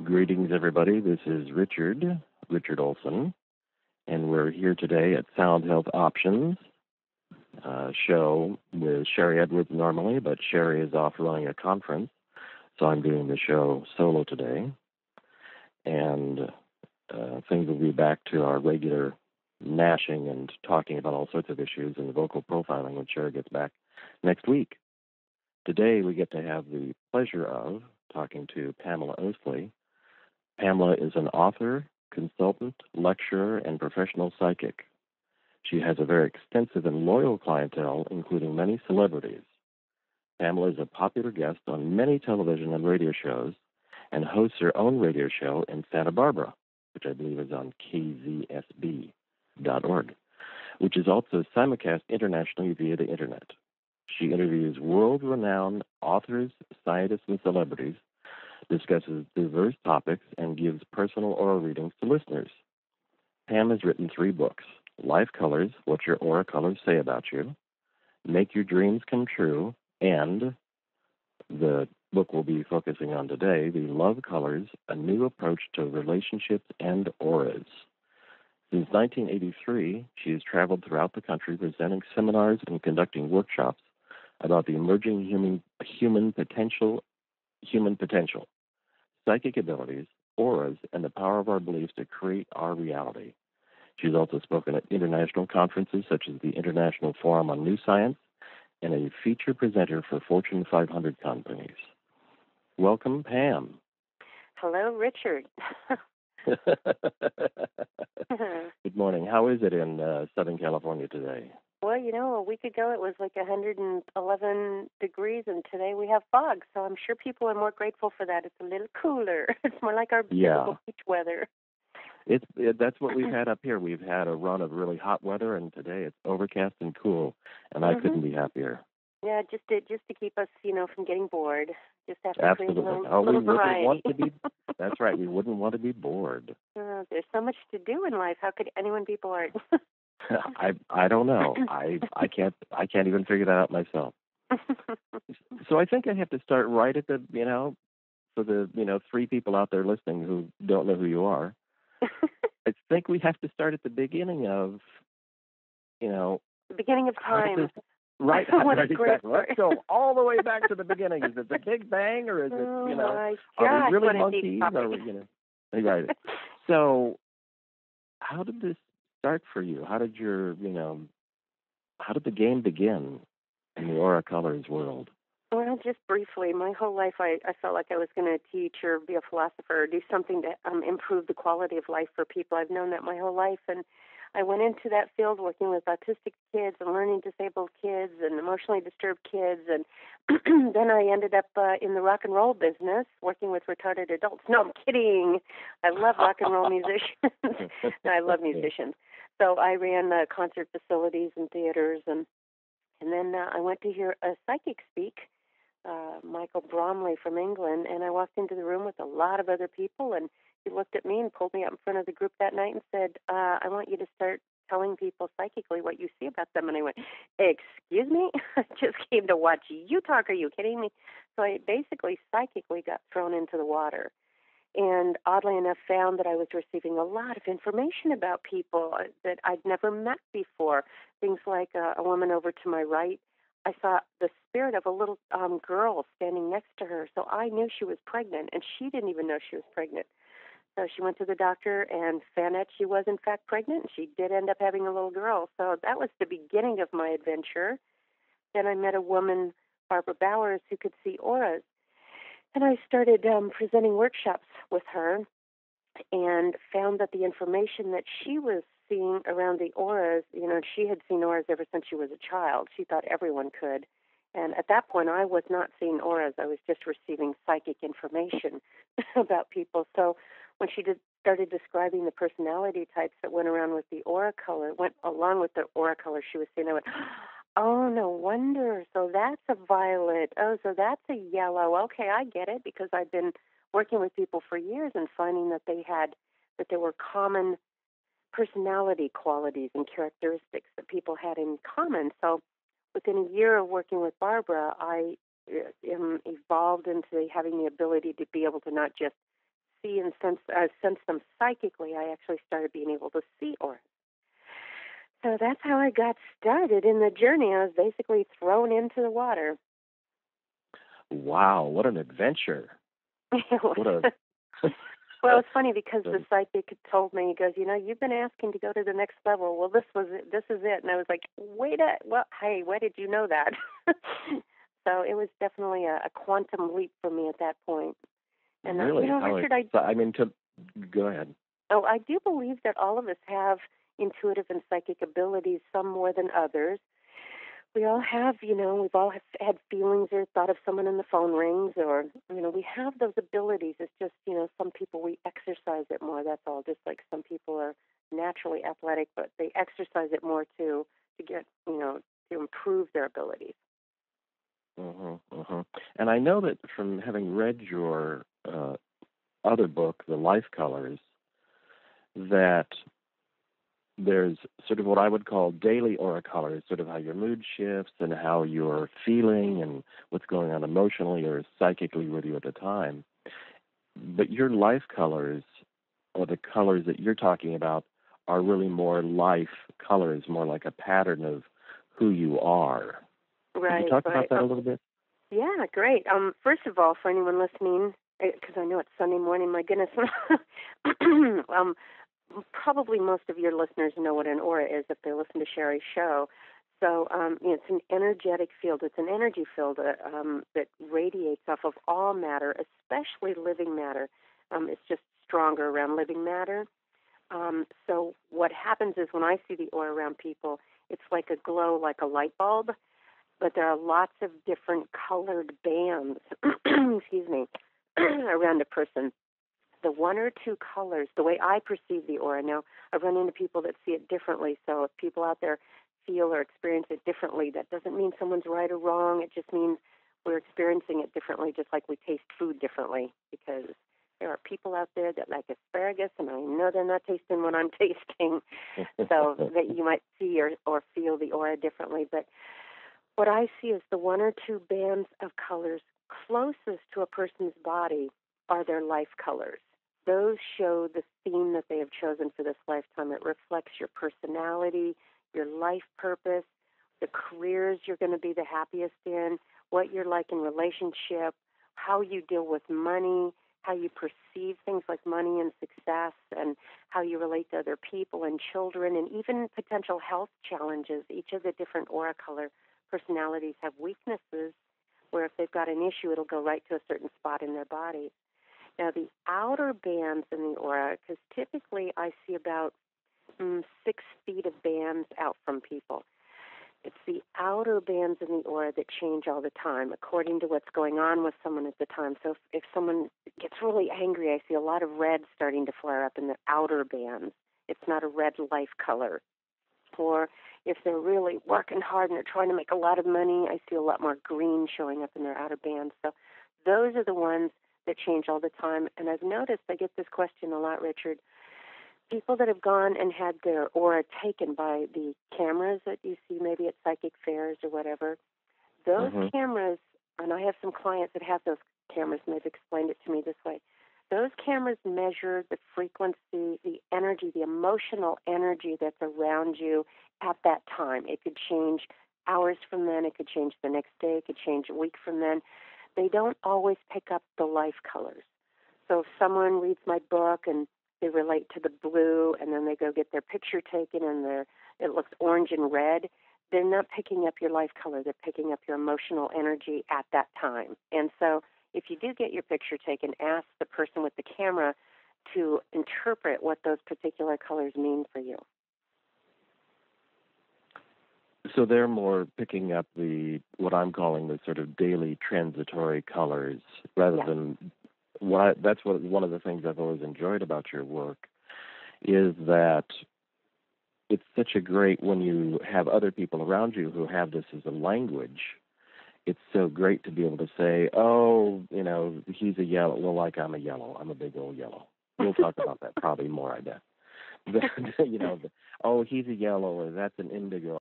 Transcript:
Greetings, everybody. This is Richard Olson, and we're here today at Sound Health Options show with Sherry Edwards normally, but Sherry is off running a conference, so I'm doing the show solo today. And things will be back to our regular gnashing and talking about all sorts of issues and vocal profiling when Sherry gets back next week. Today we get to have the pleasure of talking to Pamala Oslie. Pamela is an author, consultant, lecturer, and professional psychic. She has a very extensive and loyal clientele, including many celebrities. Pamela is a popular guest on many television and radio shows and hosts her own radio show in Santa Barbara, which I believe is on kzsb.org, which is also simulcast internationally via the Internet. She interviews world-renowned authors, scientists, and celebrities, discusses diverse topics, and gives personal aura readings to listeners. Pam has written 3 books: LoveColors, What Your Aura Colors Say About You, Make Your Dreams Come True, and the book we'll be focusing on today, the LoveColors, A New Approach to Relationships and Auras. Since 1983, she has traveled throughout the country presenting seminars and conducting workshops about the emerging human potential, psychic abilities, auras, and the power of our beliefs to create our reality. She's also spoken at international conferences such as the International Forum on New Science and a feature presenter for Fortune 500 companies. Welcome, Pam. Hello, Richard. Good morning. How is it in Southern California today? Well, a week ago it was like 111 degrees, and today we have fog, so I'm sure people are more grateful for that. It's a little cooler. It's more like our typical beach weather. That's what we've had up here. We've had a run of really hot weather, and today it's overcast and cool, and I couldn't be happier. Yeah, just to keep us, from getting bored. Just have to Absolutely. create a little variety. That's right. We wouldn't want to be bored. There's so much to do in life. How could anyone be bored? I don't know. I can't even figure that out myself. So I think I have to start right at the for the 3 people out there listening who don't know who you are. I think we have to start at the beginning of the beginning of time. Right. Exactly. Let's go all the way back to the beginning. Is it the Big Bang, or is it are we really monkeys? Are we right? So, how did this start for you? How did how did the game begin in the Aura Colors world? Well, just briefly, my whole life I felt like I was going to teach or be a philosopher or do something to improve the quality of life for people. I've known that my whole life, and I went into that field working with autistic kids and learning disabled kids and emotionally disturbed kids, and then I ended up in the rock and roll business working with retarded adults. No, I'm kidding. I love rock and roll musicians. No, I love musicians. So I ran concert facilities and theaters, and then I went to hear a psychic speak, Michael Bromley from England, and I walked into the room with a lot of other people, and he looked at me and pulled me up in front of the group that night and said, I want you to start telling people psychically what you see about them. And I went, excuse me? I just came to watch you talk. Are you kidding me? So I basically psychically got thrown into the water. And oddly enough, found that I was receiving a lot of information about people that I'd never met before. Things like a woman over to my right. I saw the spirit of a little girl standing next to her. So I knew she was pregnant, and she didn't even know she was pregnant. So she went to the doctor and found out she was, in fact, pregnant. And she did end up having a little girl. So that was the beginning of my adventure. Then I met a woman, Barbara Bowers, who could see auras. And I started presenting workshops with her and found that the information that she was seeing around the auras, she had seen auras ever since she was a child. She thought everyone could. And at that point, I was not seeing auras. I was just receiving psychic information about people. So when she started describing the personality types that went along with the aura color, she was seeing, I went, oh, no wonder. So that's a violet. Oh, so that's a yellow. Okay, I get it, because I've been working with people for years and finding that there were common personality qualities and characteristics that people had in common. So within a year of working with Barbara, I evolved into having the ability to be able to not just see and sense them psychically, I actually started being able to see auras. So that's how I got started in the journey. I was basically thrown into the water. Wow, what an adventure. What a Well, it's funny because the psychic told me, he goes, you've been asking to go to the next level. Well, this was it. This is it. And I was like, hey, why did you know that? So it was definitely a quantum leap for me at that point. And really? Richard, go ahead. Oh, I do believe that all of us have intuitive and psychic abilities, some more than others. We all have, we've all had feelings or thought of someone and the phone rings, or, we have those abilities. It's just, some people, we exercise it more, that's all. Just like some people are naturally athletic, but they exercise it more to get, to improve their abilities. And I know that from having read your other book, The LoveColors, that there's sort of what I would call daily aura colors, sort of how your mood shifts and how you're feeling and what's going on emotionally or psychically with you at the time. But your LoveColors, or the colors that you're talking about, are really more life colors, more like a pattern of who you are. Right. Can you talk about that a little bit? Yeah, great. First of all, for anyone listening, because I know it's Sunday morning, my goodness, probably most of your listeners know what an aura is if they listen to Sherry's show. So it's an energetic field. It's an energy field that radiates off of all matter, especially living matter. It's just stronger around living matter. So what happens is when I see the aura around people, it's like a glow, like a light bulb, but there are lots of different colored bands, excuse me, around a person. The one or two colors, the way I perceive the aura. Now, I've run into people that see it differently, so if people out there feel or experience it differently, that doesn't mean someone's right or wrong. It just means we're experiencing it differently, just like we taste food differently, because there are people out there that like asparagus, and I know they're not tasting what I'm tasting, so that you might see or feel the aura differently. But what I see is the one or two bands of colors closest to a person's body are their life colors. Those show the theme that they have chosen for this lifetime. It reflects your personality, your life purpose, the careers you're going to be the happiest in, what you're like in relationship, how you deal with money, how you perceive things like money and success, and how you relate to other people and children, and even potential health challenges. Each of the different aura color personalities have weaknesses where if they've got an issue, it'll go right to a certain spot in their body. Now, the outer bands in the aura, because typically I see about 6 feet of bands out from people. It's the outer bands in the aura that change all the time according to what's going on with someone at the time. So if someone gets really angry, I see a lot of red starting to flare up in the outer bands. It's not a red life color. Or if they're really working hard and they're trying to make a lot of money, I see a lot more green showing up in their outer bands. So those are the ones that change all the time. And I've noticed, I get this question a lot, Richard, people that have gone and had their aura taken by the cameras that you see maybe at psychic fairs or whatever, those cameras, and I have some clients that have those cameras, and they've explained it to me this way. Those cameras measure the frequency, the energy, the emotional energy that's around you at that time. It could change hours from then. It could change the next day. It could change a week from then. They don't always pick up the life colors. So if someone reads my book and they relate to the blue, and then they go get their picture taken and it looks orange and red, they're not picking up your life color. They're picking up your emotional energy at that time. And so if you do get your picture taken, ask the person with the camera to interpret what those particular colors mean for you. So they're more picking up what I'm calling the sort of daily transitory colors rather than that's one of the things I've always enjoyed about your work is that it's such a great, when you have other people around you who have this as a language, it's so great to be able to say, oh, he's a yellow, well, like I'm a yellow, I'm a big old yellow. We'll talk about that probably more, I bet. Oh, he's a yellow, or that's an indigo.